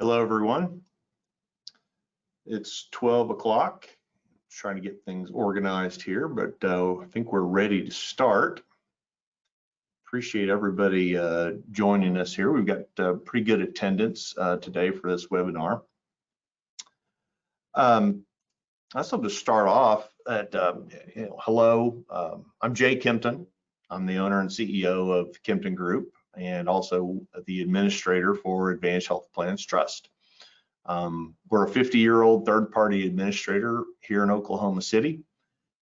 Hello, everyone. It's 12 o'clock. Trying to get things organized here, but I think we're ready to start. Appreciate everybody joining us here. We've got pretty good attendance today for this webinar. I also have to start off at, hello, I'm Jay Kempton. I'm the owner and CEO of Kempton Group and also the administrator for Advantage Health Plans Trust. We're a 50-year-old third-party administrator here in Oklahoma City,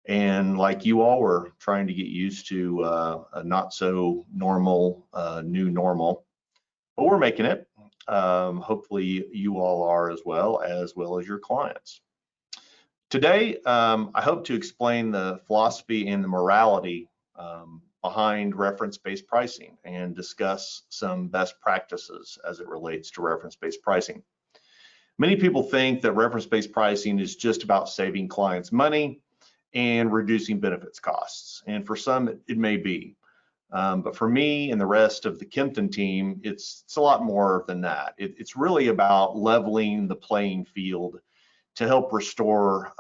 and like you all, we're trying to get used to a not so normal new normal, but we're making it. Hopefully you all are as well as your clients. Today, I hope to explain the philosophy and the morality behind reference-based pricing and discuss some best practices as it relates to reference-based pricing. Many people think that reference-based pricing is just about saving clients money and reducing benefits costs. And for some, it may be. But for me and the rest of the Kempton team, it's a lot more than that. It's really about leveling the playing field to help restore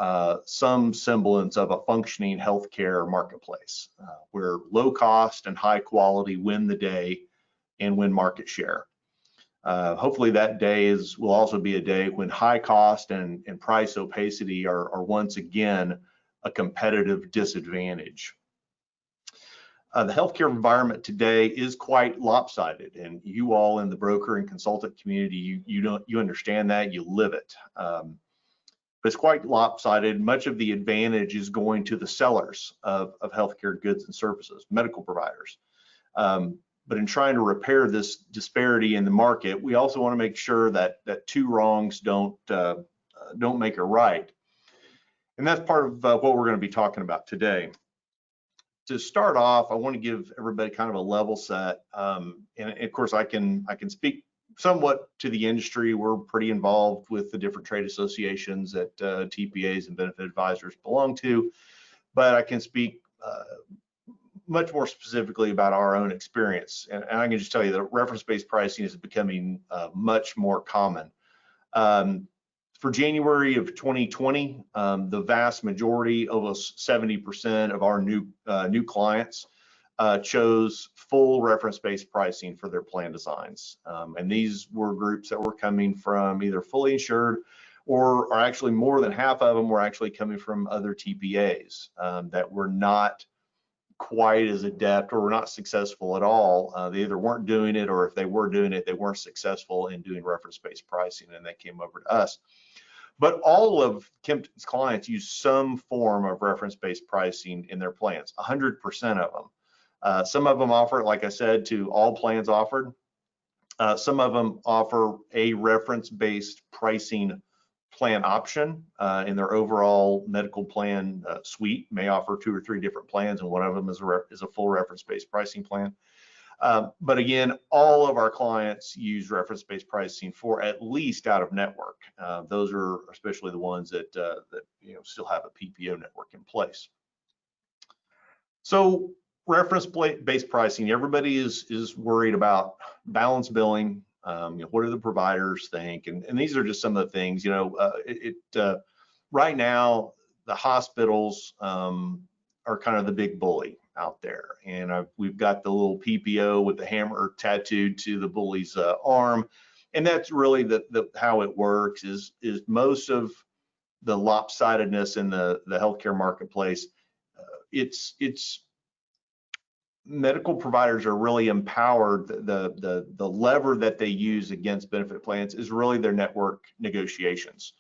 some semblance of a functioning healthcare marketplace where low cost and high quality win the day and win market share. Hopefully that day will also be a day when high cost and price opacity are once again a competitive disadvantage. The healthcare environment today is quite lopsided, and you all in the broker and consultant community, you understand that, you live it. But it's quite lopsided. Much of the advantage is going to the sellers of healthcare goods and services, medical providers. But in trying to repair this disparity in the market, we also want to make sure that two wrongs don't make a right. And that's part of what we're going to be talking about today. To start off, I want to give everybody kind of a level set. And of course, I can speak somewhat to the industry. We're pretty involved with the different trade associations that TPAs and benefit advisors belong to, but I can speak much more specifically about our own experience. And I can just tell you that reference-based pricing is becoming much more common. For January of 2020, the vast majority, almost 70% of our new clients chose full reference-based pricing for their plan designs. And these were groups that were coming from either fully insured or are actually more than half of them were actually coming from other TPAs that were not quite as adept or were not successful at all. They either weren't doing it, or if they were doing it, they weren't successful in doing reference-based pricing, and they came over to us. But all of Kempton's clients use some form of reference-based pricing in their plans, 100% of them. Some of them offer it, like I said, to all plans offered. Some of them offer a reference-based pricing plan option in their overall medical plan suite, may offer 2 or 3 different plans, and one of them is a full reference-based pricing plan. But again, all of our clients use reference-based pricing for at least out of network. Those are especially the ones that still have a PPO network in place. So reference-based pricing, everybody is worried about balance billing. What do the providers think? And these are just some of the things. Right now, the hospitals are kind of the big bully out there, and we've got the little PPO with the hammer tattooed to the bully's arm, and that's really how it works. Is most of the lopsidedness in the healthcare marketplace. It's medical providers are really empowered. The lever that they use against benefit plans is really their network negotiations.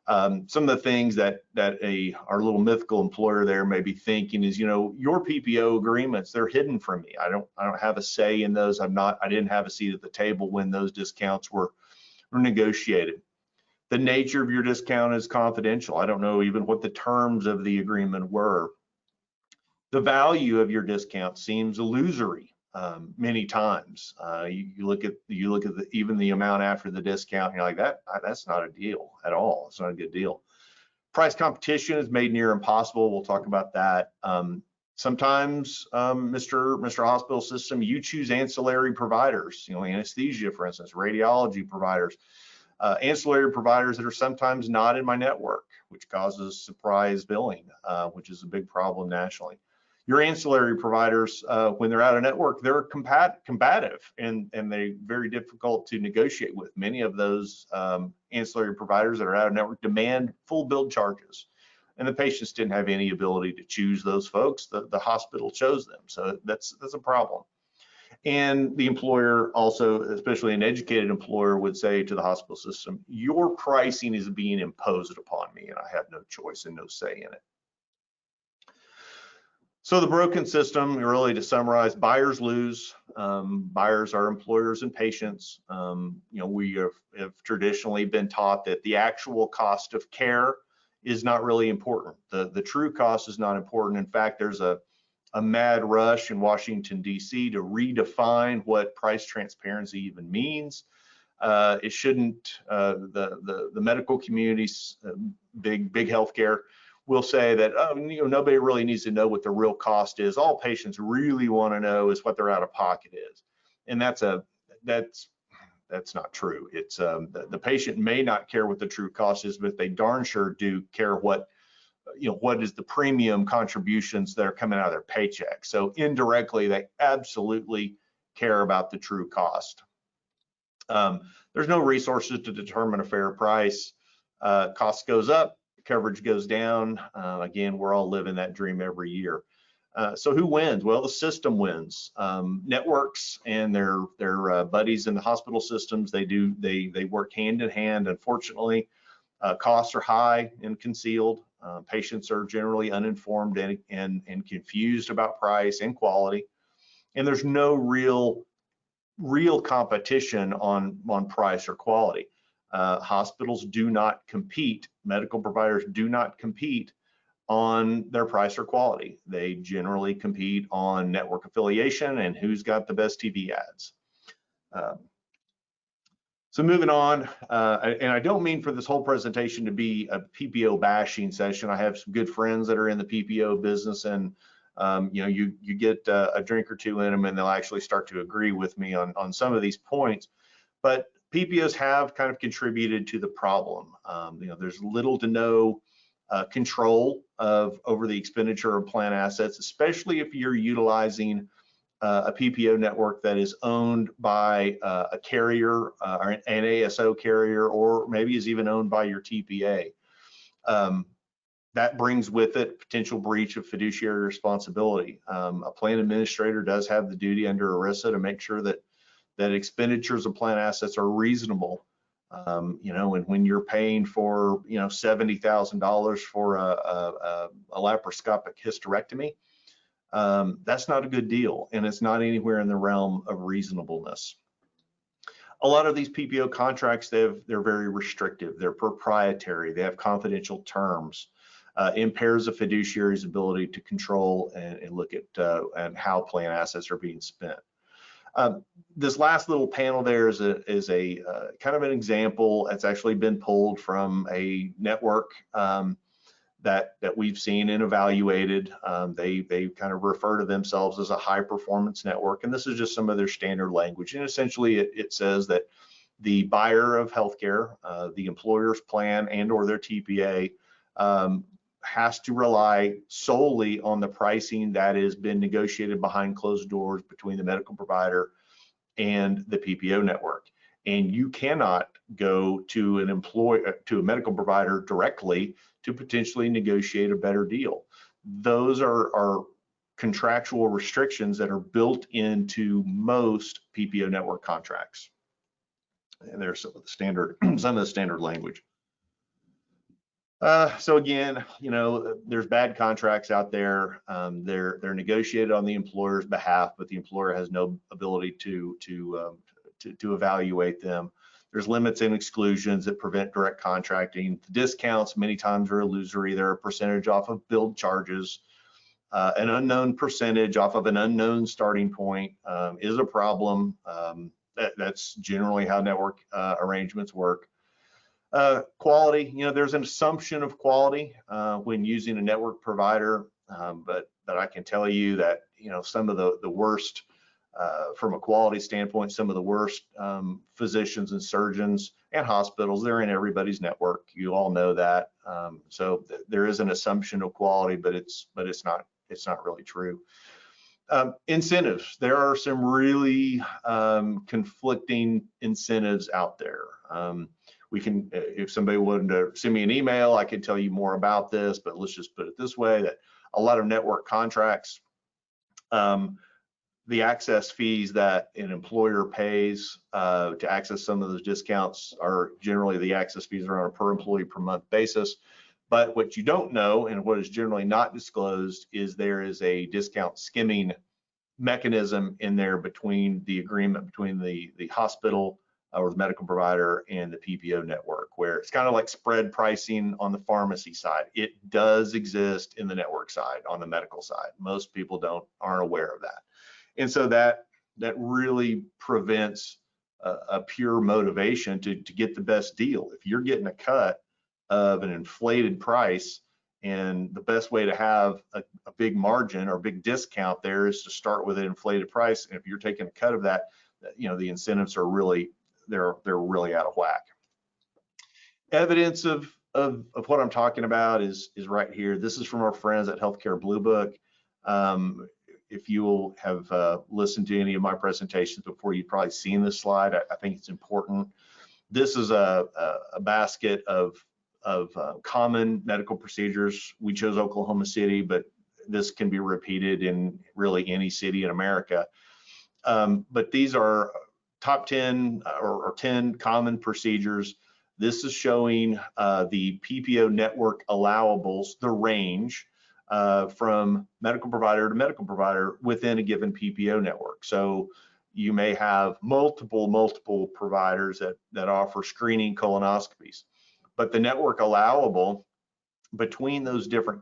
Some of the things that our little mythical employer there may be thinking is, your PPO agreements, they're hidden from me. I don't have a say in those. I didn't have a seat at the table when those discounts were negotiated. The nature of your discount is confidential. I don't know even what the terms of the agreement were. The value of your discount seems illusory many times. You look at even the amount after the discount, and you're like, that's not a deal at all. It's not a good deal. Price competition is made near impossible. We'll talk about that. Sometimes, Mr. Hospital System, you choose ancillary providers, anesthesia, for instance, radiology providers. Ancillary providers that are sometimes not in my network, which causes surprise billing, which is a big problem nationally. Your ancillary providers, when they're out of network, they're combative and they're very difficult to negotiate with. Many of those ancillary providers that are out of network demand full bill charges, and the patients didn't have any ability to choose those folks. The hospital chose them, so that's a problem. And the employer also, especially an educated employer, would say to the hospital system, your pricing is being imposed upon me and I have no choice and no say in it. So the broken system, really to summarize, buyers lose. Buyers are employers and patients. We have traditionally been taught that the actual cost of care is not really important. The true cost is not important. In fact, there's a mad rush in Washington, D.C. to redefine what price transparency even means. It shouldn't, the medical community's big healthcare will say that, nobody really needs to know what the real cost is. All patients really want to know is what their out-of-pocket is. And that's not true. It's the patient may not care what the true cost is, but they darn sure do care what is the premium contributions that are coming out of their paycheck. So indirectly, they absolutely care about the true cost. There's no resources to determine a fair price. Cost goes up, coverage goes down. Again, we're all living that dream every year. So who wins? Well, the system wins. Networks and their buddies in the hospital systems, they work hand in hand. Unfortunately, costs are high and concealed. Patients are generally uninformed and confused about price and quality. And there's no real competition on price or quality. Hospitals do not compete, medical providers do not compete on their price or quality. They generally compete on network affiliation and who's got the best TV ads. So moving on, and I don't mean for this whole presentation to be a PPO bashing session. I have some good friends that are in the PPO business, and you get a drink or two in them and they'll actually start to agree with me on some of these points. But PPOs have kind of contributed to the problem. There's little to no control over the expenditure of plan assets, especially if you're utilizing a PPO network that is owned by a carrier, or an ASO carrier, or maybe is even owned by your TPA. That brings with it potential breach of fiduciary responsibility. A plan administrator does have the duty under ERISA to make sure that expenditures of plan assets are reasonable. And when you're paying for $70,000 for a laparoscopic hysterectomy, that's not a good deal, and it's not anywhere in the realm of reasonableness. A lot of these PPO contracts, they're very restrictive, they're proprietary, they have confidential terms, impairs a fiduciary's ability to control and look at and how plan assets are being spent. This last little panel there is a kind of an example. It's actually been pulled from a network that we've seen and evaluated. They kind of refer to themselves as a high performance network, and this is just some of their standard language. And essentially it says that the buyer of healthcare, the employer's plan and or their TPA, has to rely solely on the pricing that has been negotiated behind closed doors between the medical provider and the PPO network. And you cannot go to a medical provider directly to potentially negotiate a better deal. Those are contractual restrictions that are built into most PPO network contracts. And there's some of the standard language. So again, there's bad contracts out there. They're negotiated on the employer's behalf, but the employer has no ability to evaluate them. There's limits and exclusions that prevent direct contracting. The discounts many times are illusory. They're a percentage off of billed charges. An unknown percentage off of an unknown starting point is a problem. That's generally how network arrangements work. Quality, there's an assumption of quality when using a network provider, but I can tell you that some of the worst from a quality standpoint, some of the worst physicians and surgeons and hospitals. They're in everybody's network. You all know that. So there is an assumption of quality, but it's not really true. Incentives. There are some really conflicting incentives out there. We can, if somebody wanted to send me an email, I could tell you more about this, but let's just put it this way, that a lot of network contracts, the access fees that an employer pays to access some of those discounts are generally, the access fees are on a per employee per month basis. But what you don't know, and what is generally not disclosed, is there is a discount skimming mechanism in there between the agreement between the hospital or the medical provider and the PPO network, where it's kind of like spread pricing on the pharmacy side. It does exist in the network side, on the medical side. Most people aren't aware of that. And so that really prevents a pure motivation to get the best deal. If you're getting a cut of an inflated price, and the best way to have a big margin or big discount there is to start with an inflated price. And if you're taking a cut of that, you know, the incentives are really, they're really out of whack. Evidence of what I'm talking about is right here. This is from our friends at Healthcare Blue Book. If you will have listened to any of my presentations before, you've probably seen this slide. I think it's important. This is a basket of common medical procedures. We chose Oklahoma City, but this can be repeated in really any city in America. But these are top 10 or 10 common procedures. This is showing the PPO network allowables, the range from medical provider to medical provider within a given PPO network. So you may have multiple providers that offer screening colonoscopies, but the network allowable between those different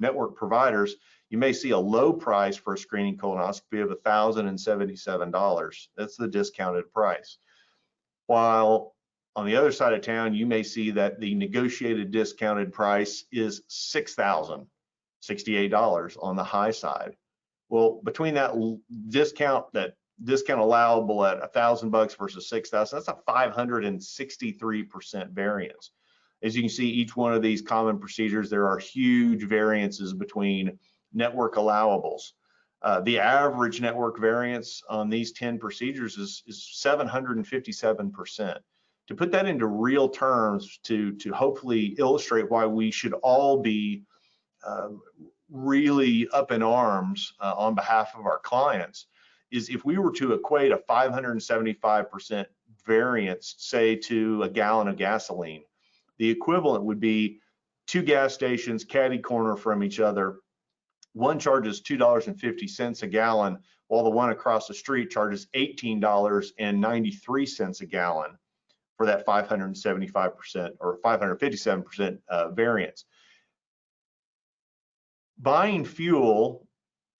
network providers, you may see a low price for a screening colonoscopy of $1,077. That's the discounted price. While on the other side of town, you may see that the negotiated discounted price is $6,068 on the high side. Well, between that discount allowable at $1,000 versus $6,000, that's a 563% variance. As you can see, each one of these common procedures, there are huge variances between network allowables. The average network variance on these 10 procedures is 757%. To put that into real terms, to hopefully illustrate why we should all be really up in arms on behalf of our clients, is if we were to equate a 575% variance, say, to a gallon of gasoline, the equivalent would be 2 gas stations catty corner from each other. One charges $2.50 a gallon, while the one across the street charges $18.93 a gallon for that 575% or 557% variance. Buying fuel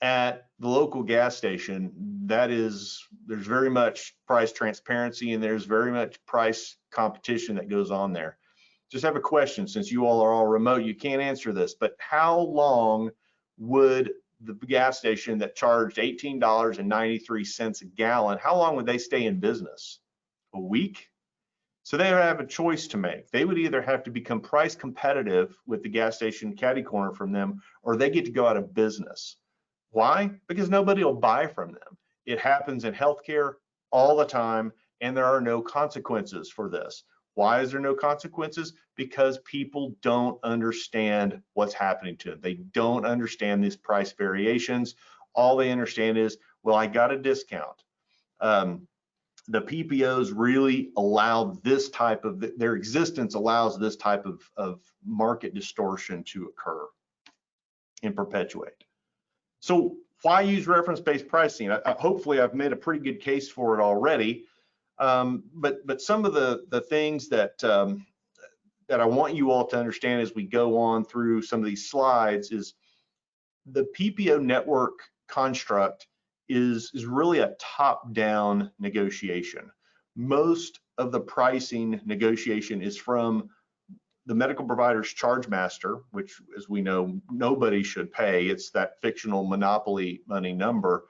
at the local gas station, there's very much price transparency and there's very much price competition that goes on there. Just have a question, since you all are all remote, you can't answer this, but how long would the gas station that charged $18.93 a gallon, how long would they stay in business? A week? So they have a choice to make. They would either have to become price competitive with the gas station catty corner from them, or they get to go out of business. Why? Because nobody will buy from them. It happens in healthcare all the time, and there are no consequences for this. Why is there no consequences? Because people don't understand what's happening to them. They don't understand these price variations. All they understand is, well, I got a discount. The PPOs really allow this type of, their existence allows this type of market distortion to occur and perpetuate. So why use reference-based pricing? Hopefully I've made a pretty good case for it already. But some of the things that I want you all to understand as we go on through some of these slides is the PPO network construct is really a top-down negotiation. Most of the pricing negotiation is from the medical provider's charge master, which, as we know, nobody should pay. It's that fictional monopoly money number.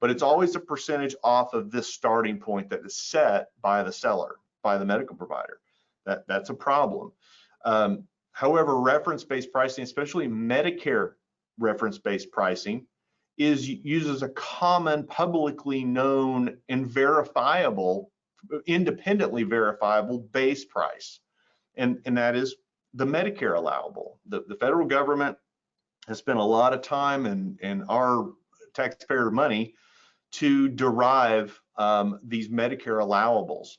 but it's always a percentage off of this starting point that is set by the seller, by the medical provider. That's a problem. However, reference-based pricing, especially Medicare reference-based pricing, uses a common, publicly known and verifiable, independently verifiable base price, and that is the Medicare allowable. The federal government has spent a lot of time and our taxpayer money to derive these Medicare allowables.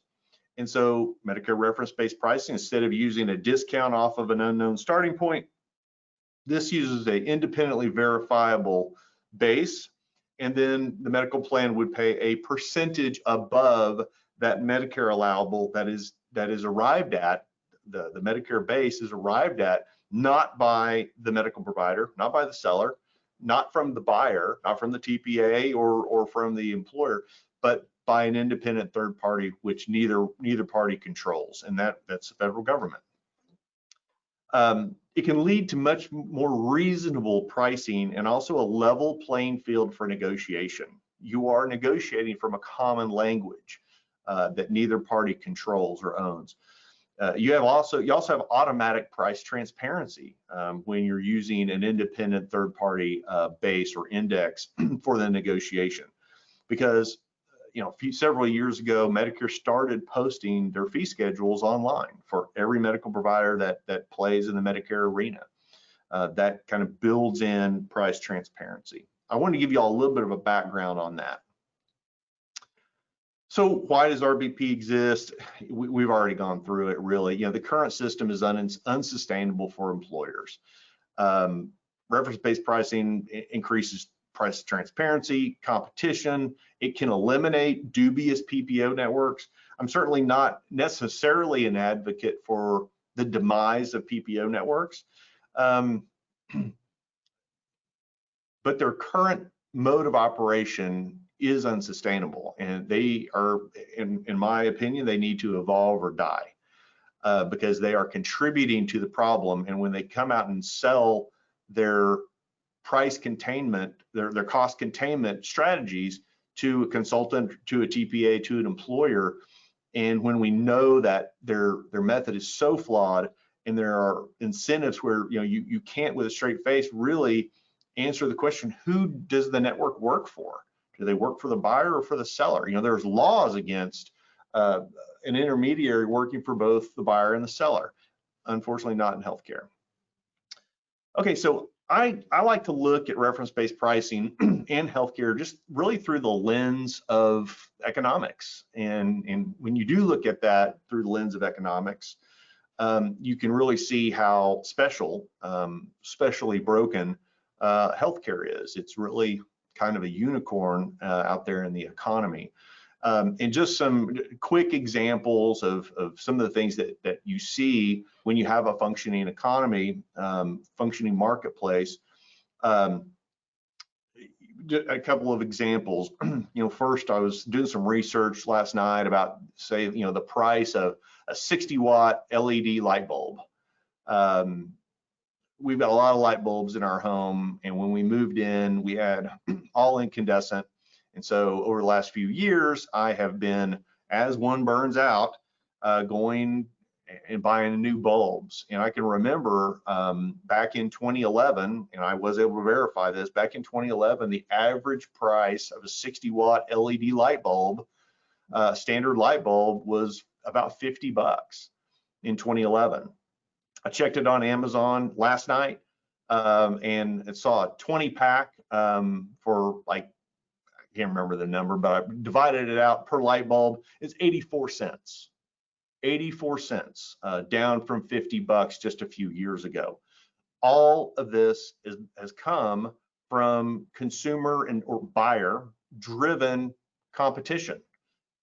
And so Medicare reference-based pricing, instead of using a discount off of an unknown starting point, this uses an independently verifiable base, and then the medical plan would pay a percentage above that Medicare allowable that is arrived at, the Medicare base is arrived at, not by the medical provider, not by the seller, not from the buyer, not from the TPA or from the employer, but by an independent third party, which neither party controls, and that's the federal government. It can lead to much more reasonable pricing and also a level playing field for negotiation. You are negotiating from a common language that neither party controls or owns. You also have automatic price transparency when you're using an independent third party base or index for the negotiation, because several years ago, Medicare started posting their fee schedules online for every medical provider that plays in the Medicare arena. That kind of builds in price transparency. I want to give you all a little bit of a background on that. So why does RBP exist? We've already gone through it, really. The current system is unsustainable for employers. Reference-based pricing increases price transparency, competition. It can eliminate dubious PPO networks. I'm certainly not necessarily an advocate for the demise of PPO networks, but their current mode of operation is unsustainable, and they are, in my opinion, they need to evolve or die because they are contributing to the problem. And when they come out and sell their price containment, their cost containment strategies to a consultant, to a TPA, to an employer, and when we know that their method is so flawed and there are incentives where you can't with a straight face really answer the question, who does the network work for? Do they work for the buyer or for the seller? There's laws against an intermediary working for both the buyer and the seller. Unfortunately, not in healthcare. Okay, so I like to look at reference-based pricing and healthcare just really through the lens of economics. And when you do look at that through the lens of economics, you can really see how specially broken healthcare is. It's really kind of a unicorn out there in the economy. And just some quick examples of some of the things that you see when you have a functioning economy, functioning marketplace. A couple of examples. First, I was doing some research last night about, say, the price of a 60-watt LED light bulb. We've got a lot of light bulbs in our home, and when we moved in, we had all incandescent. And so over the last few years, I have been, as one burns out, going and buying new bulbs. And I can remember back in 2011, and I was able to verify this, back in 2011, the average price of a 60-watt LED light bulb, standard light bulb, was about $50 in 2011. I checked it on Amazon last night and saw a 20-pack for like, I can't remember the number, but I divided it out per light bulb. It's 84 cents. 84 cents, down from $50 just a few years ago. All of this has come from consumer or buyer driven competition,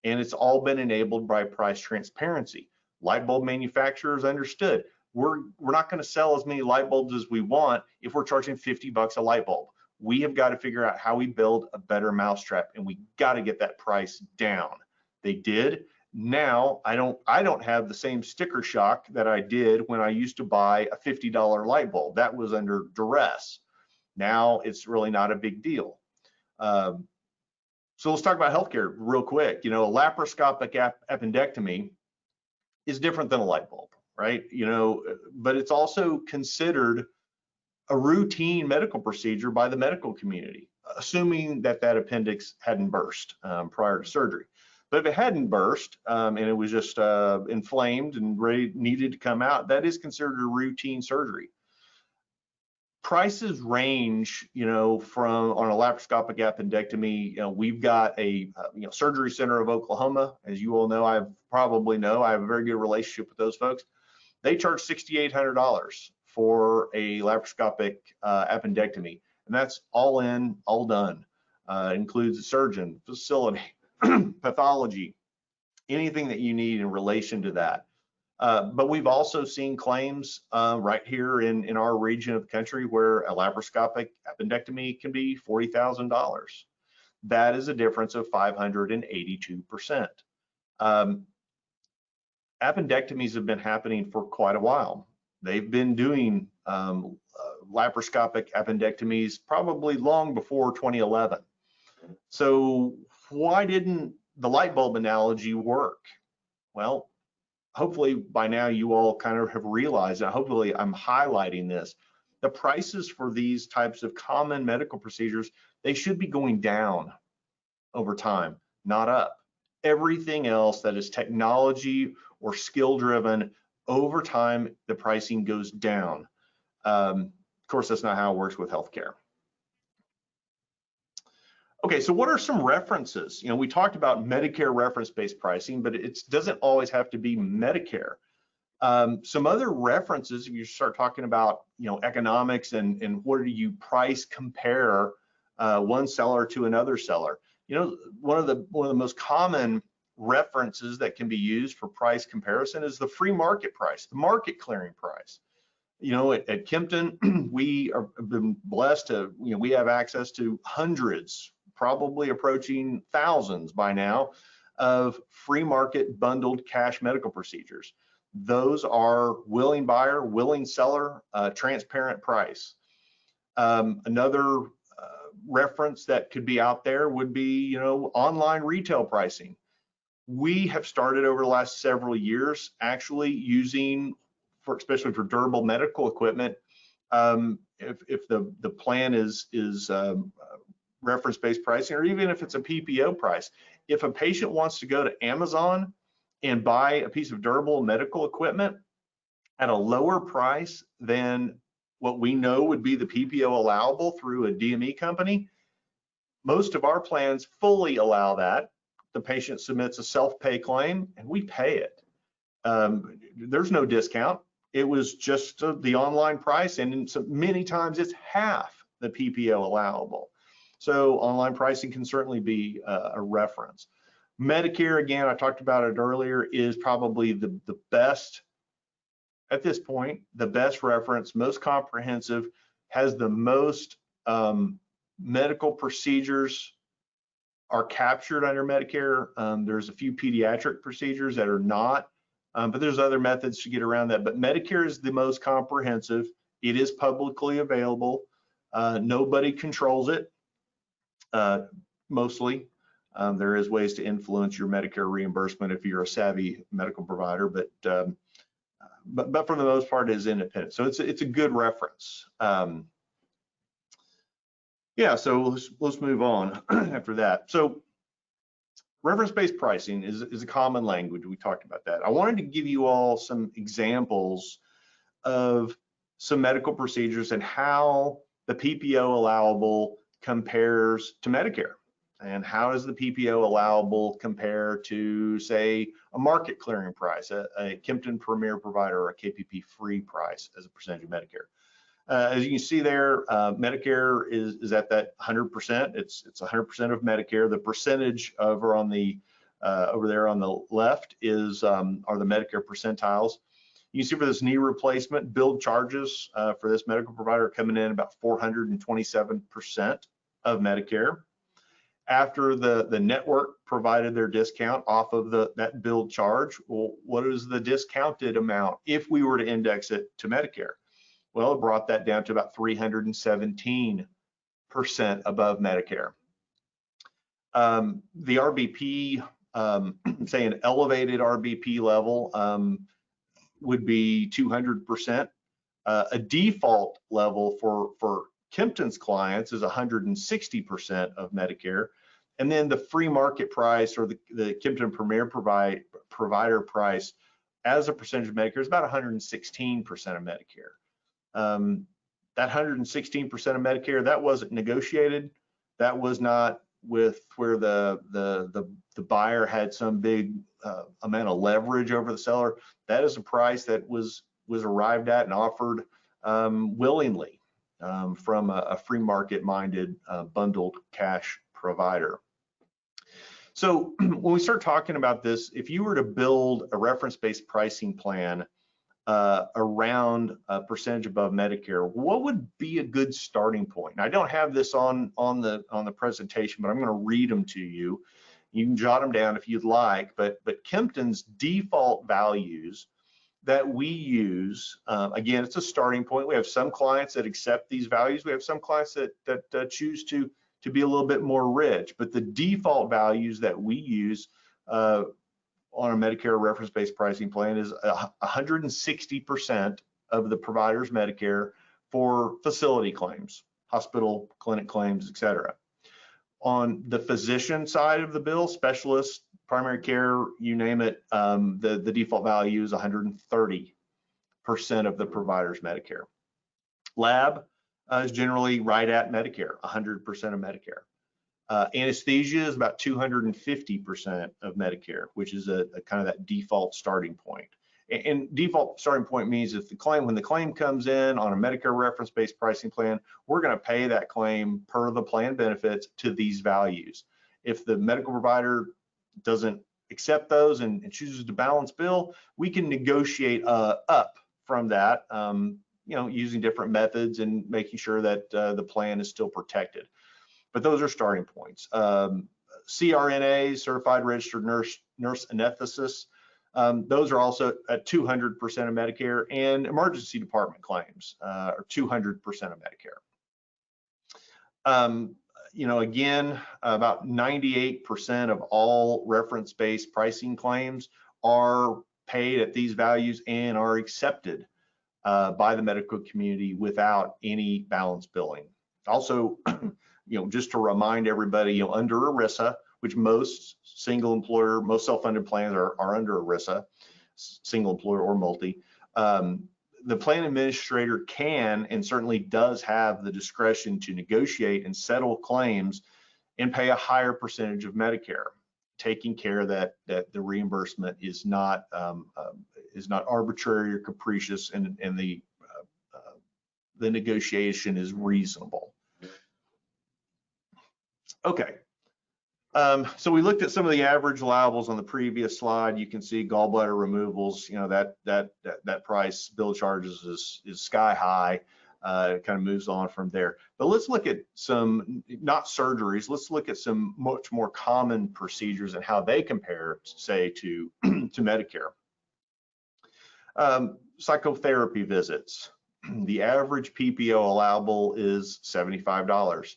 and it's all been enabled by price transparency. Light bulb manufacturers understood we're not going to sell as many light bulbs as we want if we're charging $50 a light bulb. We have got to figure out how we build a better mousetrap, and we got to get that price down. They did. Now I don't have the same sticker shock that I did when I used to buy a $50 light bulb. That was under duress. Now it's really not a big deal. So let's talk about healthcare real quick. You know, a laparoscopic appendectomy is different than a light bulb, right? You know, but it's also considered a routine medical procedure by the medical community, assuming that that appendix hadn't burst prior to surgery. But if it hadn't burst and it was just inflamed and needed to come out, that is considered a routine surgery. Prices range, you know, from on a laparoscopic appendectomy. You know, we've got a Surgery Center of Oklahoma, as you all know. I have a very good relationship with those folks. They charge $6,800 for a laparoscopic appendectomy, and that's all in, all done. Includes a surgeon, facility, pathology, anything that you need in relation to that. But we've also seen claims right here in our region of the country where a laparoscopic appendectomy can be $40,000. That is a difference of 582%. Appendectomies have been happening for quite a while. They've been doing laparoscopic appendectomies probably long before 2011. So why didn't the light bulb analogy work? Well, hopefully by now you all kind of have realized, and hopefully I'm highlighting this, the prices for these types of common medical procedures, they should be going down over time, not up. Everything else that is technology or skill driven, over time, the pricing goes down. Of course, that's not how it works with healthcare. Okay, so what are some references? You know, we talked about Medicare reference-based pricing, but it doesn't always have to be Medicare. Some other references, if you start talking about, you know, economics and what do you price compare one seller to another seller. You know, one of the most common references that can be used for price comparison is the free market price, the market clearing price. You know, at Kempton, we have been blessed to, you know, we have access to hundreds, probably approaching thousands by now, of free market bundled cash medical procedures. Those are willing buyer, willing seller, transparent price. Another reference that could be out there would be, you know, online retail pricing. We have started over the last several years actually using, especially for durable medical equipment, if the plan is reference-based pricing, or even if it's a PPO price. If a patient wants to go to Amazon and buy a piece of durable medical equipment at a lower price than what we know would be the PPO allowable through a DME company, most of our plans fully allow that. The patient submits a self-pay claim and we pay it. There's no discount. It was just the online price, and many times it's half the PPO allowable. So online pricing can certainly be a reference. Medicare, again, I talked about it earlier, is probably the best, at this point, the best reference, most comprehensive, has the most medical procedures are captured under Medicare. There's a few pediatric procedures that are not, but there's other methods to get around that. But Medicare is the most comprehensive. It is publicly available. Nobody controls it. Mostly, there is ways to influence your Medicare reimbursement if you're a savvy medical provider, but for the most part, it is independent. So it's a good reference. Yeah, so let's move on after that. So reference-based pricing is a common language. We talked about that. I wanted to give you all some examples of some medical procedures and how the PPO allowable compares to Medicare, and how does the PPO allowable compare to, say, a market clearing price, a Kempton Premier Provider, or a KPP free price as a percentage of Medicare. As you can see there, Medicare is at that 100%. It's 100% of Medicare. The percentage over on the over there on the left is are the Medicare percentiles. You can see for this knee replacement, billed charges for this medical provider coming in about 427% of Medicare. After the network provided their discount off of that billed charge, well, what is the discounted amount if we were to index it to Medicare? Well, it brought that down to about 317% above Medicare. The RBP, say an elevated RBP level, would be 200%. A default level for Kempton's clients is 160% of Medicare. And then the free market price, or the Kempton Premier provider price as a percentage of Medicare, is about 116% of Medicare. That 116% of Medicare, that wasn't negotiated. That was not with where the buyer had some big amount of leverage over the seller. That is a price that was arrived at and offered willingly from a free market minded bundled cash provider. So when we start talking about this, if you were to build a reference-based pricing plan around a percentage above Medicare, what would be a good starting point? And I don't have this on the presentation, but I'm going to read them to you. You can jot them down if you'd like, but Kempton's default values that we use, again, it's a starting point. We have some clients that accept these values. We have some clients that choose to be a little bit more rich, but the default values that we use on a Medicare reference-based pricing plan is 160% of the provider's Medicare for facility claims, hospital, clinic claims, et cetera. On the physician side of the bill, specialists, primary care, you name it, the default value is 130% of the provider's Medicare. Lab is generally right at Medicare, 100% of Medicare. Anesthesia is about 250% of Medicare, which is a kind of that default starting point. And default starting point means if when the claim comes in on a Medicare reference-based pricing plan, we're going to pay that claim per the plan benefits to these values. If the medical provider doesn't accept those and chooses to balance bill, we can negotiate up from that, using different methods and making sure that the plan is still protected. But those are starting points. CRNAs, certified registered nurse anesthetists, those are also at 200% of Medicare, and emergency department claims are 200% of Medicare. Again, about 98% of all reference-based pricing claims are paid at these values and are accepted by the medical community without any balance billing. Also, just to remind everybody, under ERISA, which most single employer, most self-funded plans are under ERISA, single employer or multi, the plan administrator can and certainly does have the discretion to negotiate and settle claims and pay a higher percentage of Medicare, taking care that the reimbursement is not arbitrary or capricious, and the negotiation is reasonable. Okay. So we looked at some of the average allowables on the previous slide. You can see gallbladder removals, that price, bill charges is sky high. It kind of moves on from there. But let's look at some, not surgeries, let's look at some much more common procedures and how they compare, say, to Medicare. Psychotherapy visits. The average PPO allowable is $75.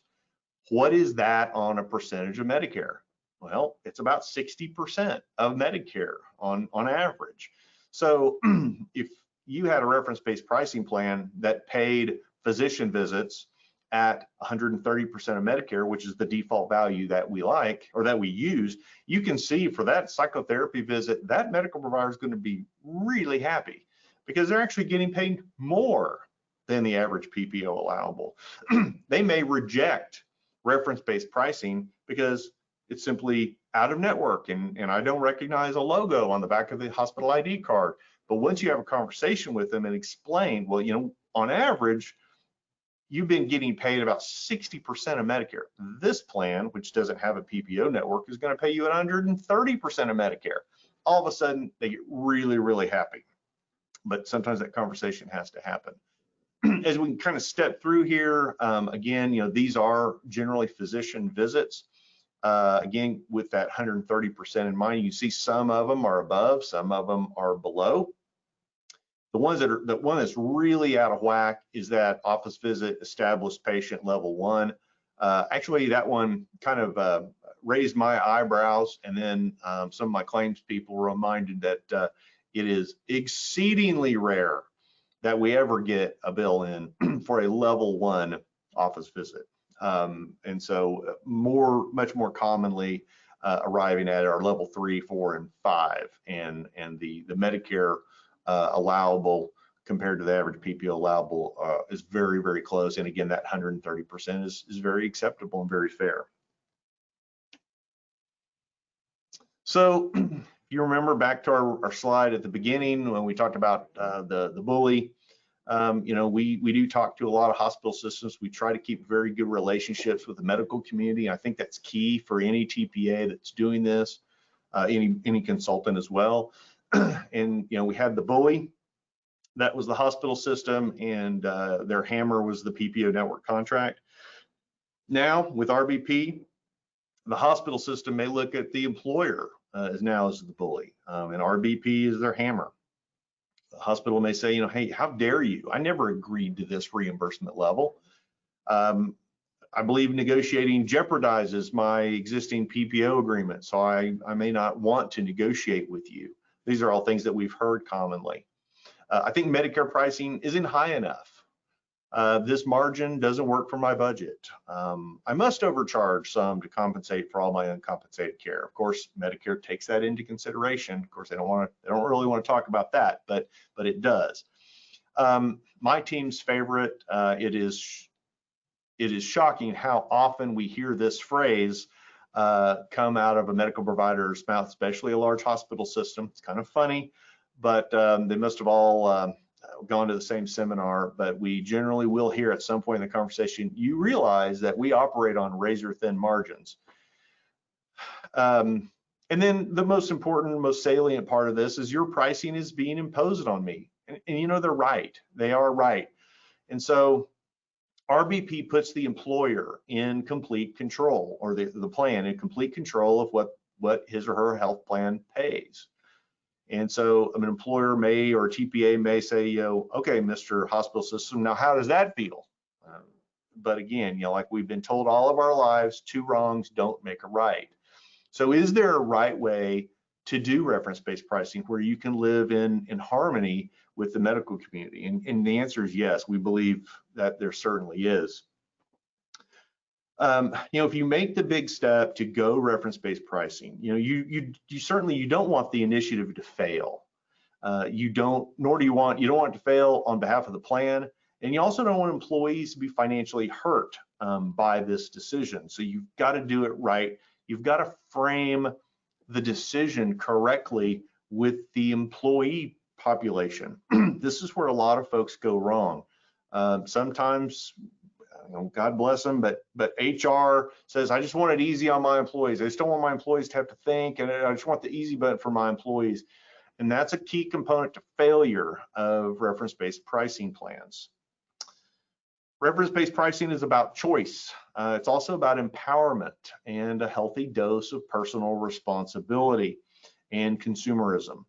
What is that on a percentage of Medicare? Well, it's about 60% of Medicare on average. So if you had a reference-based pricing plan that paid physician visits at 130% of Medicare, which is the default value that we like or that we use, you can see for that psychotherapy visit, that medical provider is going to be really happy because they're actually getting paid more than the average PPO allowable. They may reject reference-based pricing because it's simply out of network and I don't recognize a logo on the back of the hospital ID card. But once you have a conversation with them and explain, well, on average, you've been getting paid about 60% of Medicare. This plan, which doesn't have a PPO network, is going to pay you at 130% of Medicare. All of a sudden, they get really, really happy. But sometimes that conversation has to happen. As we kind of step through here, again, these are generally physician visits. Again, with that 130% in mind, you see some of them are above, some of them are below. The one that's really out of whack is that office visit established patient level 1. Actually, that one kind of raised my eyebrows, and then some of my claims people were reminded that it is exceedingly rare that we ever get a bill in for a level 1 office visit. And so much more commonly arriving at our level 3, 4, and 5, and the Medicare allowable compared to the average PPO allowable is very, very close. And again, that 130% is very acceptable and very fair. So you remember back to our slide at the beginning when we talked about the bully. We do talk to a lot of hospital systems. We try to keep very good relationships with the medical community. I think that's key for any TPA that's doing this, any consultant as well. And we had the bully, that was the hospital system, and their hammer was the PPO network contract. Now with RBP, the hospital system may look at the employer as the bully, and RBP is their hammer. The hospital may say, hey, how dare you? I never agreed to this reimbursement level. I believe negotiating jeopardizes my existing PPO agreement, so I may not want to negotiate with you. These are all things that we've heard commonly. I think Medicare pricing isn't high enough. This margin doesn't work for my budget. I must overcharge some to compensate for all my uncompensated care. Of course, Medicare takes that into consideration. Of course, they don't really want to talk about that, but it does. My team's favorite. It is shocking how often we hear this phrase come out of a medical provider's mouth, especially a large hospital system. It's kind of funny, but they must have all gone to the same seminar, but we generally will hear at some point in the conversation, you realize that we operate on razor thin margins. And then the most important, most salient part of this is your pricing is being imposed on me. And they're right, they are right. And so RBP puts the employer in complete control, or the plan in complete control of what his or her health plan pays. And so an employer may, or a TPA may say, okay, Mr. Hospital System, now how does that feel? But again, like we've been told all of our lives, 2 wrongs don't make a right. So is there a right way to do reference-based pricing where you can live in harmony with the medical community? And the answer is yes, we believe that there certainly is. If you make the big step to go reference-based pricing, you certainly don't want the initiative to fail. You don't want it to fail on behalf of the plan, and you also don't want employees to be financially hurt by this decision. So you've got to do it right. You've got to frame the decision correctly with the employee population. This is where a lot of folks go wrong. Sometimes, God bless them, but HR says, I just want it easy on my employees. I just don't want my employees to have to think, and I just want the easy button for my employees. And that's a key component to failure of reference-based pricing plans. Reference-based pricing is about choice. It's also about empowerment and a healthy dose of personal responsibility and consumerism.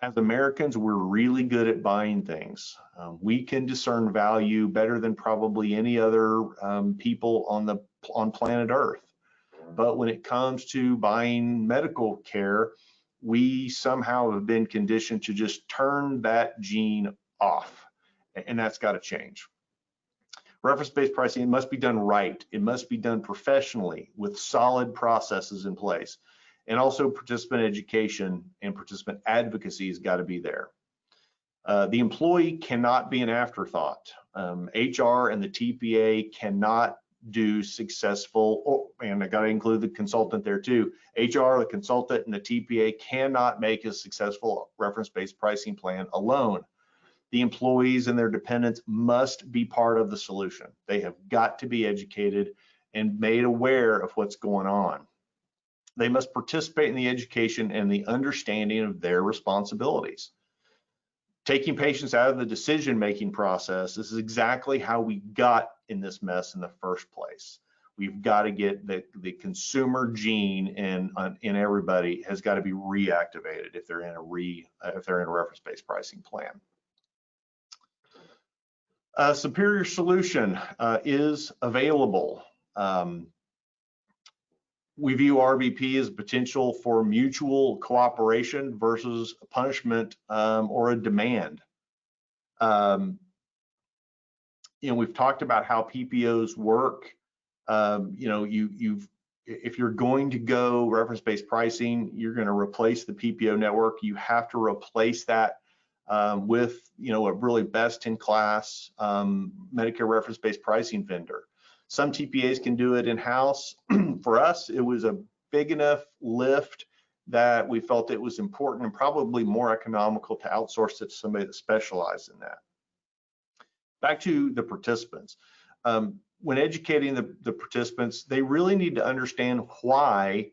As Americans, we're really good at buying things. We can discern value better than probably any other people on planet Earth. But when it comes to buying medical care, we somehow have been conditioned to just turn that gene off, and that's got to change. Reference-based pricing, it must be done right. It must be done professionally with solid processes in place. And also participant education and participant advocacy has got to be there. The employee cannot be an afterthought. HR and the TPA cannot do successful, and I got to include the consultant there too. HR, the consultant, and the TPA cannot make a successful reference-based pricing plan alone. The employees and their dependents must be part of the solution. They have got to be educated and made aware of what's going on. They must participate in the education and the understanding of their responsibilities. Taking patients out of the decision-making process, this is exactly how we got in this mess in the first place. We've got to get the consumer gene in everybody has got to be reactivated if they're in a reference-based pricing plan. A superior solution is available. We view RBP as potential for mutual cooperation versus punishment or a demand. We've talked about how PPOs work. If you're going to go reference-based pricing, you're going to replace the PPO network. You have to replace that with a really best-in-class Medicare reference-based pricing vendor. Some TPAs can do it in-house. For us, it was a big enough lift that we felt it was important and probably more economical to outsource it to somebody that specialized in that. Back to the participants. When educating the participants, they really need to understand why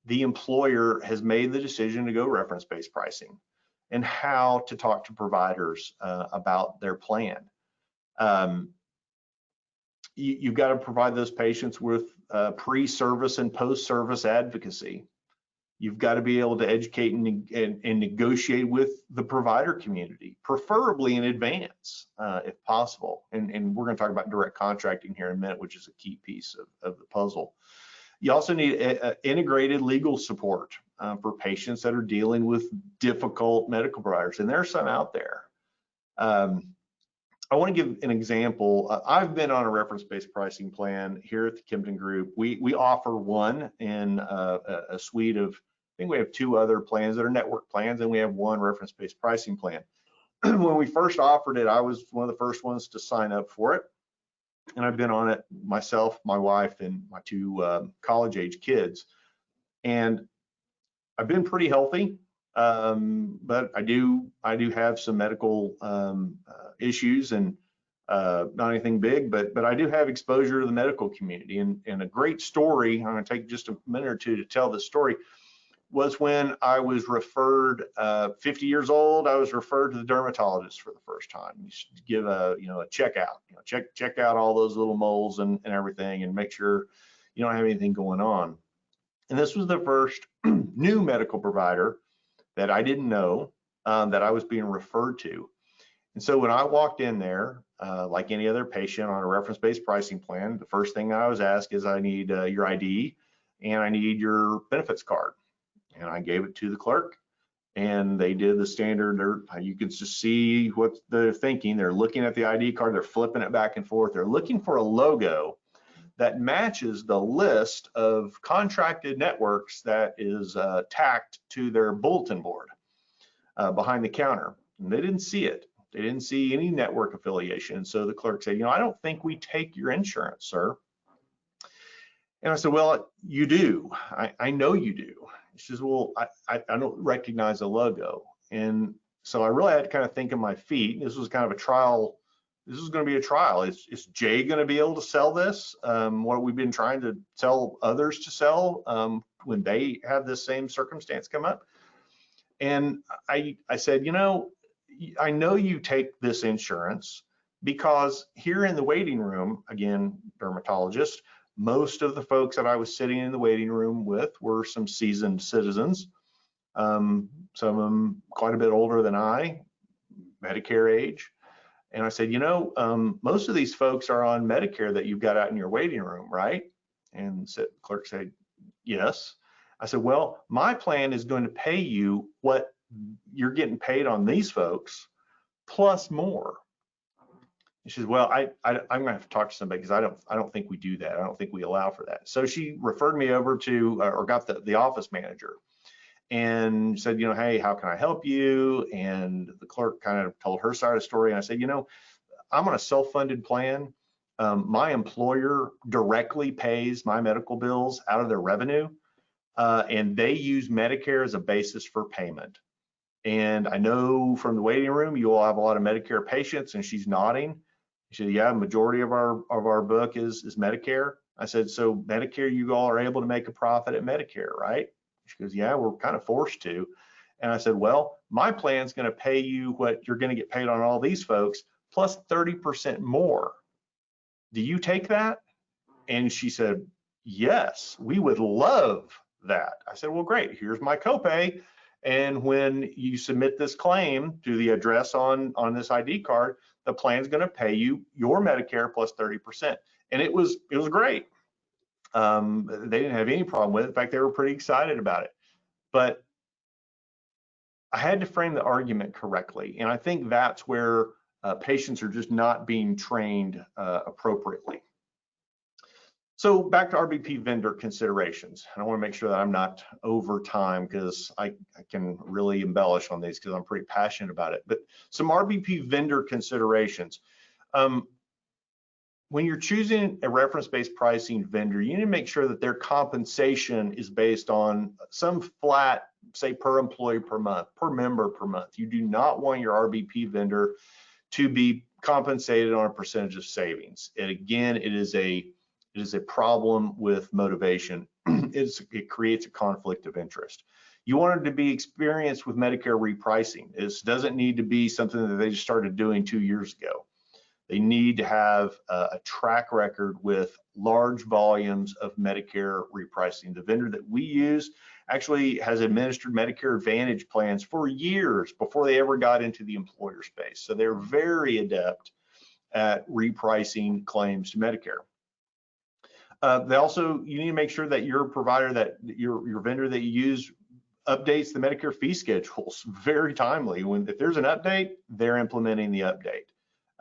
the employer has made the decision to go reference-based pricing and how to talk to providers about their plan. You've got to provide those patients with pre-service and post-service advocacy. You've got to be able to educate and negotiate with the provider community, preferably in advance, if possible. And we're going to talk about direct contracting here in a minute, which is a key piece of the puzzle. You also need integrated legal support for patients that are dealing with difficult medical providers, and there are some out there. I want to give an example. I've been on a reference-based pricing plan here at the Kempton Group. We offer one in a suite of, I think we have 2 other plans that are network plans, and we have one reference-based pricing plan. When we first offered it, I was one of the first ones to sign up for it. And I've been on it myself, my wife, and my 2 college-age kids. And I've been pretty healthy, but I do have some medical issues, and not anything big, but I do have exposure to the medical community. And a great story, I'm going to take just a minute or 2 to tell this story, was when I was referred, 50 years old, I was referred to the dermatologist for the first time. You should give a checkout, check out all those little moles and everything, and make sure you don't have anything going on. And this was the first new medical provider that I didn't know that I was being referred to. And so when I walked in there, like any other patient on a reference-based pricing plan, the first thing I was asked is, I need your ID and I need your benefits card. And I gave it to the clerk, and they did the standard. You can just see what they're thinking. They're looking at the ID card, they're flipping it back and forth. They're looking for a logo that matches the list of contracted networks that is tacked to their bulletin board behind the counter. And they didn't see it. They didn't see any network affiliation. So the clerk said, I don't think we take your insurance, sir. And I said, well, you do. I know you do. She says, well, I don't recognize the logo. And so I really had to kind of think on my feet. This was kind of a trial. This is going to be a trial. Is Jay going to be able to sell this? What we've been trying to tell others to sell when they have this same circumstance come up. And I said, I know you take this insurance because here in the waiting room, again, dermatologist, most of the folks that I was sitting in the waiting room with were some seasoned citizens, some of them quite a bit older than I, Medicare age. And I said, most of these folks are on Medicare that you've got out in your waiting room, right? And the clerk said, yes. I said, well, my plan is going to pay you what you're getting paid on these folks plus more. And she says, well, I'm gonna have to talk to somebody because I don't think we do that. I don't think we allow for that. So she referred me over to, or got the office manager, and said, hey, how can I help you? And the clerk kind of told her side of the story. And I said, I'm on a self-funded plan. My employer directly pays my medical bills out of their revenue, and they use Medicare as a basis for payment. And I know from the waiting room, you all have a lot of Medicare patients. And she's nodding. She said, yeah, majority of our book is Medicare. I said, so Medicare, you all are able to make a profit at Medicare, right? She goes, yeah, we're kind of forced to. And I said, well, my plan's going to pay you what you're going to get paid on all these folks plus 30% more. Do you take that? And she said, yes, we would love that. I said, well, great. Here's my copay. And when you submit this claim to the address on this ID card, the plan's going to pay you your Medicare plus 30%. And it was great. They didn't have any problem with it. In fact, they were pretty excited about it. But I had to frame the argument correctly. And I think that's where patients are just not being trained appropriately. So back to RBP vendor considerations. And I want to make sure that I'm not over time because I can really embellish on these because I'm pretty passionate about it. But some RBP vendor considerations. When you're choosing a reference-based pricing vendor, you need to make sure that their compensation is based on some flat, say per employee per month, per member per month. You do not want your RBP vendor to be compensated on a percentage of savings. And again, it is a problem with motivation. It creates a conflict of interest. You want it to be experienced with Medicare repricing. This doesn't need to be something that they just started doing 2 years ago. They need to have a track record with large volumes of Medicare repricing. The vendor that we use actually has administered Medicare Advantage plans for years before they ever got into the employer space. So they're very adept at repricing claims to Medicare. You need to make sure that your provider, that your vendor that you use updates the Medicare fee schedules very timely. If there's an update, they're implementing the update.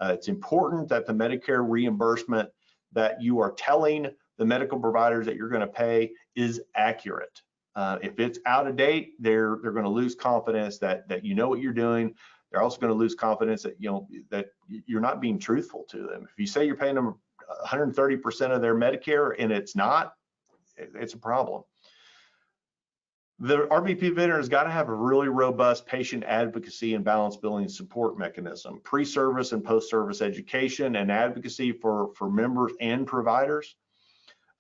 It's important that the Medicare reimbursement that you are telling the medical providers that you're going to pay is accurate. If it's out of date, they're going to lose confidence that you know what you're doing. They're also going to lose confidence that that you're not being truthful to them. If you say you're paying them 130% of their Medicare and it's not, it's a problem. The RBP vendor has got to have a really robust patient advocacy and balanced billing support mechanism, pre-service and post-service education and advocacy for members and providers,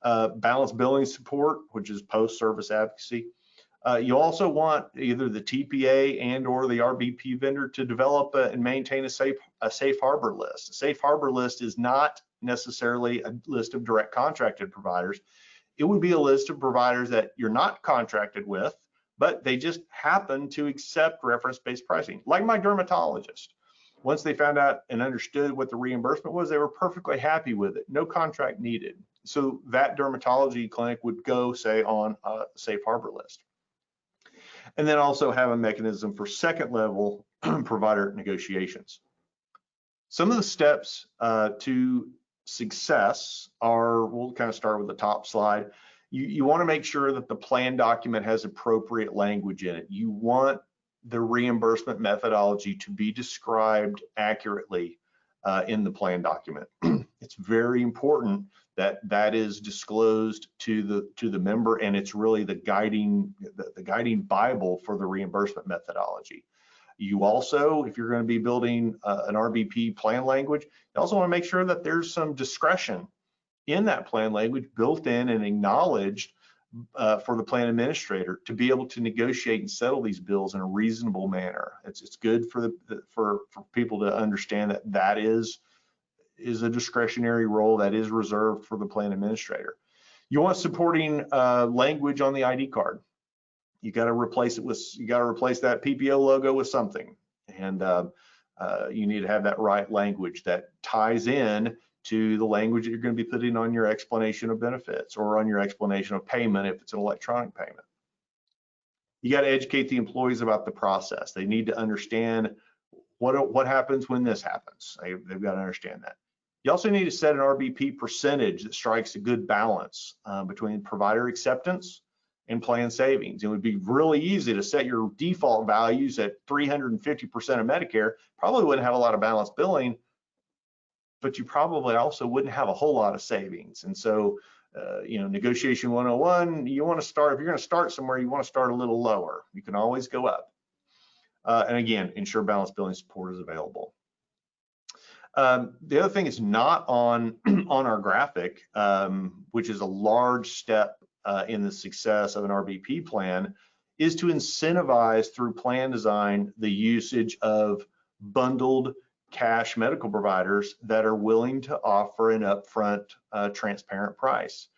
balanced billing support, which is post-service advocacy. You also want either the TPA and or the RBP vendor to develop and maintain a safe harbor list. A safe harbor list is not necessarily a list of direct contracted providers. It would be a list of providers that you're not contracted with, but they just happen to accept reference-based pricing. Like my dermatologist. Once they found out and understood what the reimbursement was, they were perfectly happy with it. No contract needed. So that dermatology clinic would go, say, on a safe harbor list. And then also have a mechanism for second level provider negotiations. Some of the steps to success are, we'll kind of start with the top slide. You want to make sure that the plan document has appropriate language in it. You want the reimbursement methodology to be described accurately in the plan document. It's very important that that is disclosed to the member, and it's really the guiding Bible for the reimbursement methodology. You also, if you're going to be building an RBP plan language, you also want to make sure that there's some discretion in that plan language built in and acknowledged for the plan administrator to be able to negotiate and settle these bills in a reasonable manner. It's good for people to understand that that is a discretionary role that is reserved for the plan administrator. You want supporting language on the ID card. You got to replace it with, you got to replace that PPO logo with something, and you need to have that right language that ties in to the language that you're going to be putting on your explanation of benefits or on your explanation of payment if it's an electronic payment. You got to educate the employees about the process. They need to understand what happens when this happens. They've got to understand that. You also need to set an RBP percentage that strikes a good balance between provider acceptance and plan savings. It would be really easy to set your default values at 350% of Medicare. Probably wouldn't have a lot of balanced billing, but you probably also wouldn't have a whole lot of savings. And so, negotiation 101, you want to start, if you're going to start somewhere, you want to start a little lower. You can always go up. And again, ensure balanced billing support is available. The other thing is not on our graphic, which is a large step in the success of an RBP plan, is to incentivize through plan design the usage of bundled cash medical providers that are willing to offer an upfront transparent price.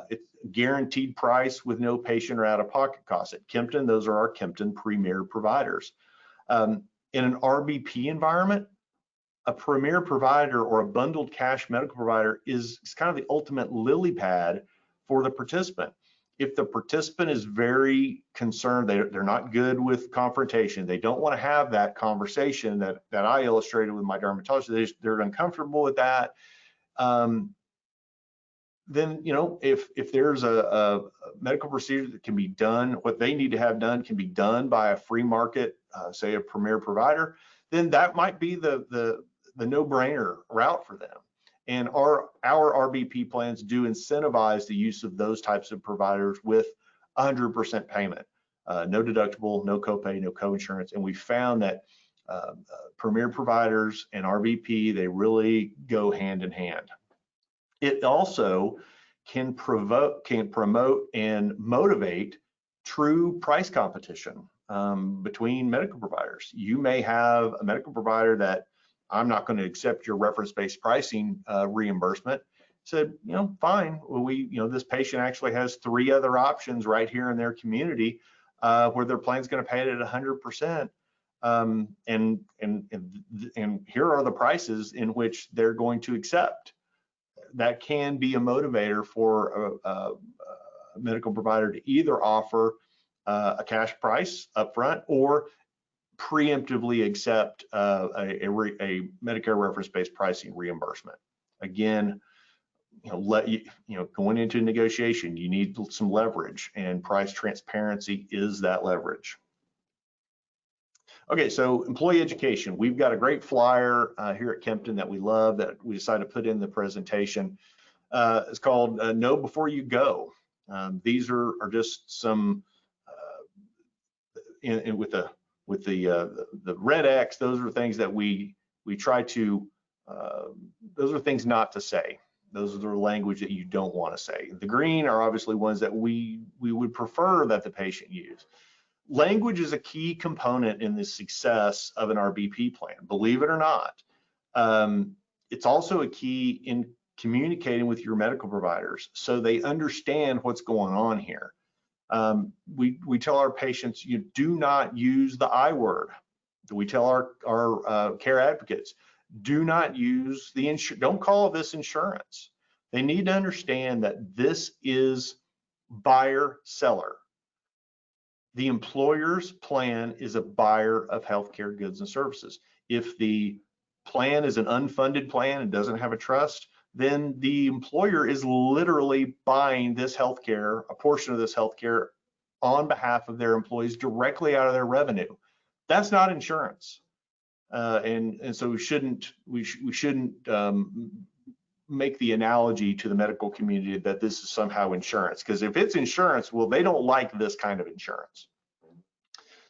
It's a guaranteed price with no patient or out-of-pocket costs. At Kempton, those are our Kempton Premier providers. In an RBP environment, a premier provider or a bundled cash medical provider is kind of the ultimate lily pad for the participant. If the participant is very concerned, they're not good with confrontation, they don't want to have that conversation that I illustrated with my dermatologist, they're uncomfortable with that, then, you know, if there's a medical procedure that can be done, what they need to have done can be done by a free market, say a premier provider, then that might be the no-brainer route for them. And our RBP plans do incentivize the use of those types of providers with 100% payment, no deductible, no copay, no coinsurance. And we found that premier providers and RBP, they really go hand in hand. It also can promote and motivate true price competition between medical providers. You may have a medical provider that, I'm not going to accept your reference-based pricing reimbursement. Said, you know, fine. Well, this patient actually has 3 other options right here in their community where their plan's going to pay it at 100%. And here are the prices in which they're going to accept. That can be a motivator for a medical provider to either offer a cash price upfront or preemptively accept a Medicare reference-based pricing reimbursement. Again, going into negotiation, you need some leverage, and price transparency is that leverage. Okay, so employee education. We've got a great flyer here at Kempton that we love that we decided to put in the presentation. It's called Know Before You Go. These are just some, with the red X, those are things that we try to, those are things not to say. Those are the language that you don't want to say. The green are obviously ones that we would prefer that the patient use. Language is a key component in the success of an RBP plan, believe it or not. It's also a key in communicating with your medical providers so they understand what's going on here. We tell our patients, you do not use the I word. We tell our care advocates, do not use the insurance, don't call this insurance. They need to understand that this is buyer-seller. The employer's plan is a buyer of healthcare goods and services. If the plan is an unfunded plan and doesn't have a trust, then the employer is literally buying this healthcare, a portion of this healthcare, on behalf of their employees directly out of their revenue. That's not insurance, and so we shouldn't make the analogy to the medical community that this is somehow insurance, because if it's insurance, well, they don't like this kind of insurance.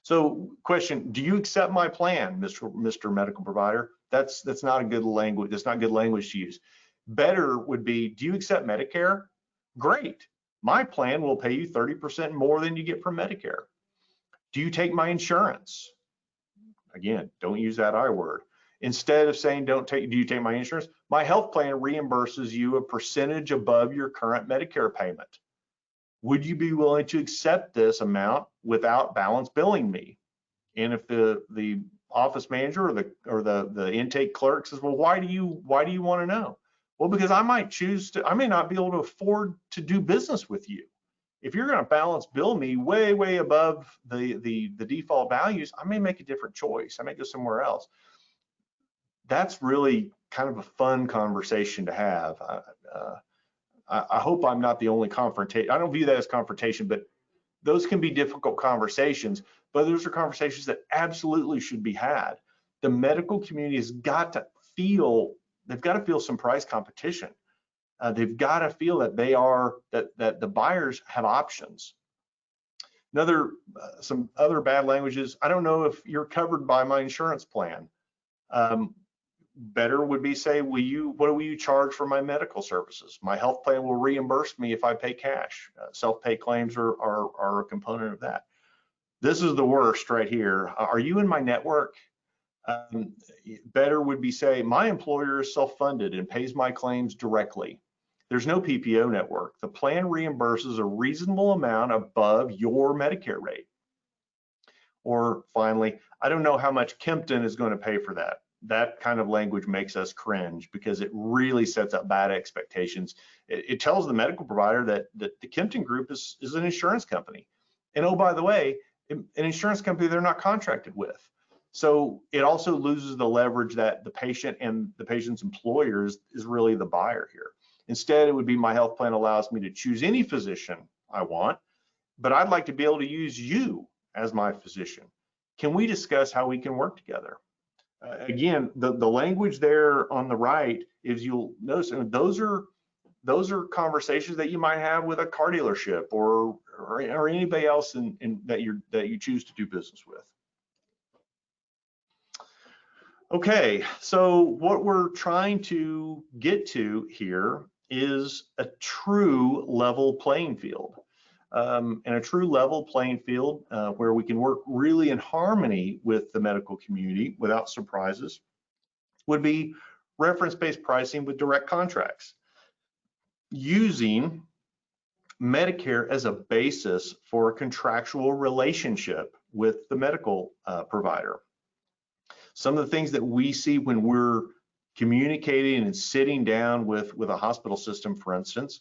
So question, do you accept my plan, Mr. Medical Provider? That's not a good language. That's not good language to use. Better would be, do you accept Medicare? Great. My plan will pay you 30% more than you get from Medicare. Do you take my insurance? Again, don't use that I word. Instead of saying, do you take my insurance? My health plan reimburses you a percentage above your current Medicare payment. Would you be willing to accept this amount without balance billing me? And if the office manager or the intake clerk says, well, why do you want to know? Well, because I may not be able to afford to do business with you. If you're going to balance bill me way above the default values, I may make a different choice. I may go somewhere else. That's really kind of a fun conversation to have. I hope I'm not the only confrontation. I don't view that as confrontation, but those can be difficult conversations, but those are conversations that absolutely should be had. The medical community has got to feel, they've got to feel some price competition. They've got to feel that that the buyers have options. Some other bad languages. I don't know if you're covered by my insurance plan. Better would be say, what will you charge for my medical services? My health plan will reimburse me if I pay cash. Self-pay claims are a component of that. This is the worst right here. Are you in my network? Better would be say, my employer is self-funded and pays my claims directly. There's no PPO network. The plan reimburses a reasonable amount above your Medicare rate. Or finally, I don't know how much Kempton is going to pay for that. that kind of language makes us cringe because it really sets up bad expectations. It tells the medical provider that the Kempton Group is an insurance company. And oh, by the way, an insurance company they're not contracted with. So it also loses the leverage that the patient and the patient's employer is really the buyer here. Instead, it would be my health plan allows me to choose any physician I want, but I'd like to be able to use you as my physician. Can we discuss how we can work together? Again, the language there on the right is, you'll notice, those are conversations that you might have with a car dealership or anybody else that you choose to do business with. Okay, so what we're trying to get to here is a true level playing field. And a true level playing field where we can work really in harmony with the medical community without surprises would be reference-based pricing with direct contracts, using Medicare as a basis for a contractual relationship with the medical provider. Some of the things that we see when we're communicating and sitting down with a hospital system, for instance,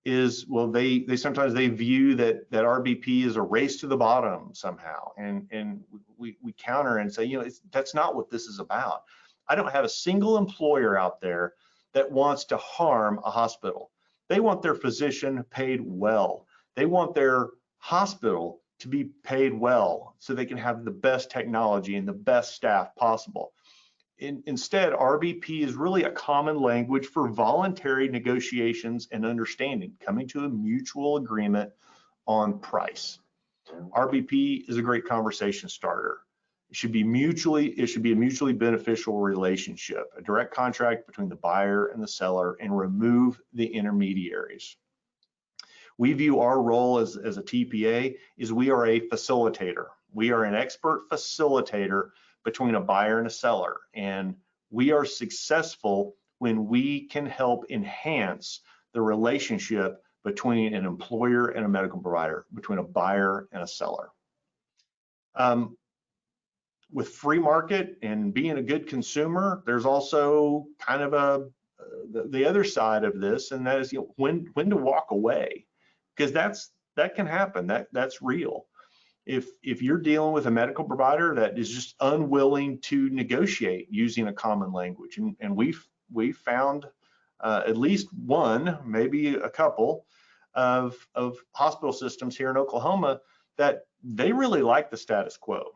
is, well, they sometimes view that RBP is a race to the bottom somehow, and we counter and say, you know, that's not what this is about. I don't have a single employer out there that wants to harm a hospital. They want their physician paid well. They want their hospital to be paid well so they can have the best technology and the best staff possible. Instead, RBP is really a common language for voluntary negotiations and understanding, coming to a mutual agreement on price. RBP is a great conversation starter. It should be a mutually beneficial relationship, a direct contract between the buyer and the seller, and remove the intermediaries. We view our role as a TPA is we are a facilitator. We are an expert facilitator between a buyer and a seller, and we are successful when we can help enhance the relationship between an employer and a medical provider, between a buyer and a seller. With free market and being a good consumer, there's also kind of the other side of this, and that is, you know, when to walk away, because that can happen. That's real. If you're dealing with a medical provider that is just unwilling to negotiate using a common language, and we've found at least one, maybe a couple of hospital systems here in Oklahoma that they really like the status quo.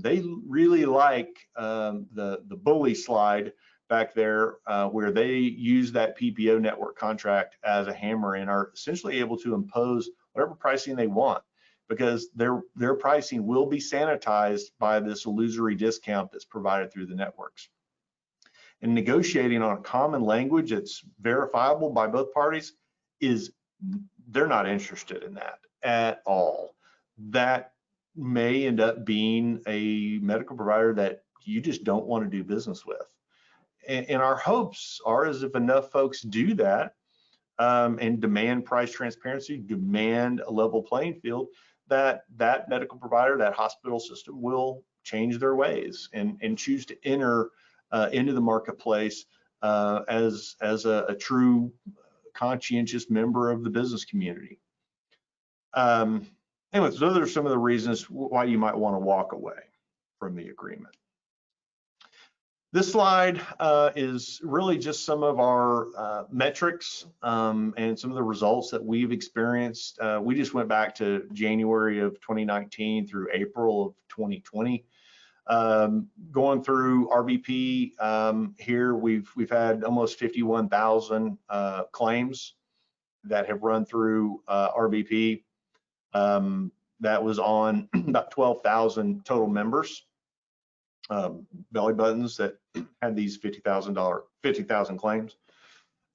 They really like the bully slide back there where they use that PPO network contract as a hammer and are essentially able to impose whatever pricing they want, because their pricing will be sanitized by this illusory discount that's provided through the networks. And negotiating on a common language that's verifiable by both parties they're not interested in that at all. That may end up being a medical provider that you just don't want to do business with. And our hopes are, as if enough folks do that and demand price transparency, demand a level playing field, that medical provider, that hospital system will change their ways and choose to enter into the marketplace as a true conscientious member of the business community. Anyways, those are some of the reasons why you might want to walk away from the agreement. This slide is really just some of our metrics and some of the results that we've experienced. We just went back to January of 2019 through April of 2020. Going through RBP here, we've had almost 51,000 claims that have run through RBP. That was on about 12,000 total members. Belly buttons that had these $50,000 claims.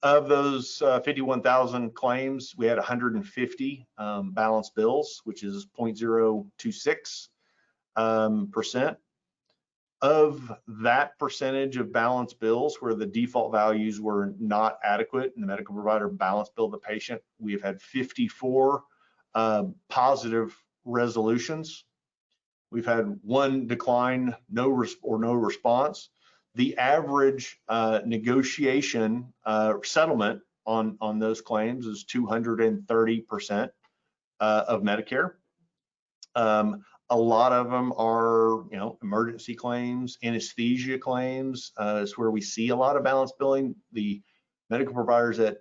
Of those 51,000 claims, we had 150 balance bills, which is 0.026%. Of that percentage of balance bills where the default values were not adequate and the medical provider balance billed the patient, we have had 54 positive resolutions. We've had one decline, no response. the average negotiation settlement on those claims is 230% of Medicare. A lot of them are, emergency claims, anesthesia claims. Is where we see a lot of balance billing. The medical providers that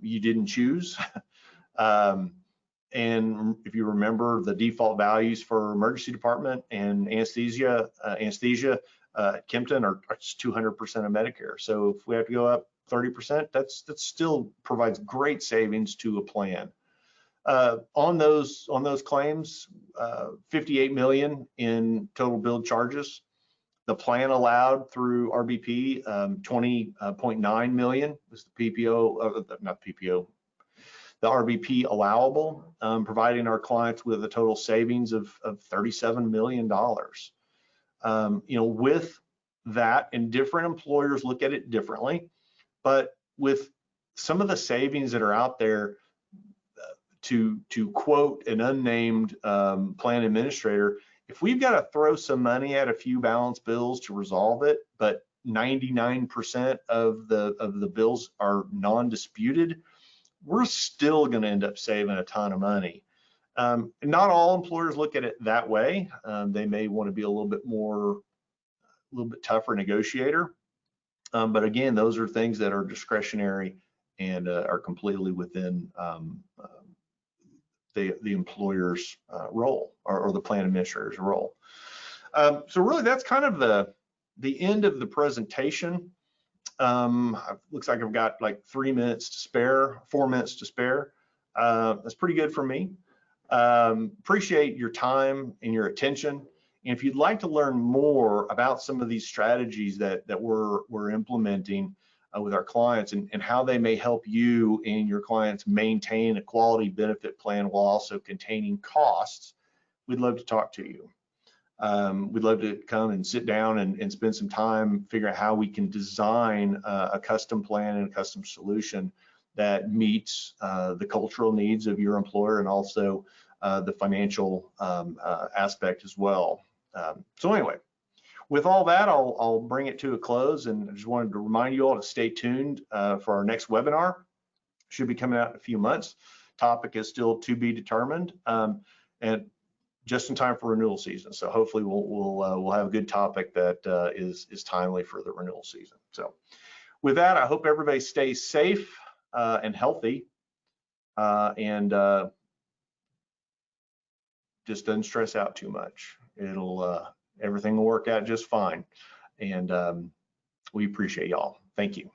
you didn't choose. And if you remember, the default values for emergency department and anesthesia at Kempton are 200% of Medicare. So if we have to go up 30%, that still provides great savings to a plan. On those claims, 58 million in total billed charges. The plan allowed through RBP, 20.9 million was the PPO, not PPO, the RBP allowable, providing our clients with a total savings of $37 million. With that, and different employers look at it differently, but with some of the savings that are out there, to quote an unnamed plan administrator, if we've got to throw some money at a few balance bills to resolve it, but 99% of the bills are non-disputed, we're still going to end up saving a ton of money. Not all employers look at it that way. They may want to be a little bit tougher negotiator. But again, those are things that are discretionary and are completely within the employer's role or the plan administrator's role. So really, that's kind of the end of the presentation. Looks like I've got like 4 minutes to spare. That's pretty good for me. Appreciate your time and your attention. And if you'd like to learn more about some of these strategies that we're implementing with our clients and how they may help you and your clients maintain a quality benefit plan while also containing costs, we'd love to talk to you. We'd love to come and sit down and spend some time figuring out how we can design a custom plan and a custom solution that meets the cultural needs of your employer and also the financial aspect as well. So anyway, with all that, I'll bring it to a close, and I just wanted to remind you all to stay tuned for our next webinar. Should be coming out in a few months. Topic is still to be determined, and just in time for renewal season. So hopefully we'll have a good topic that is timely for the renewal season. So with that, I hope everybody stays safe and healthy, and just doesn't stress out too much. Everything will work out just fine. And we appreciate y'all. Thank you.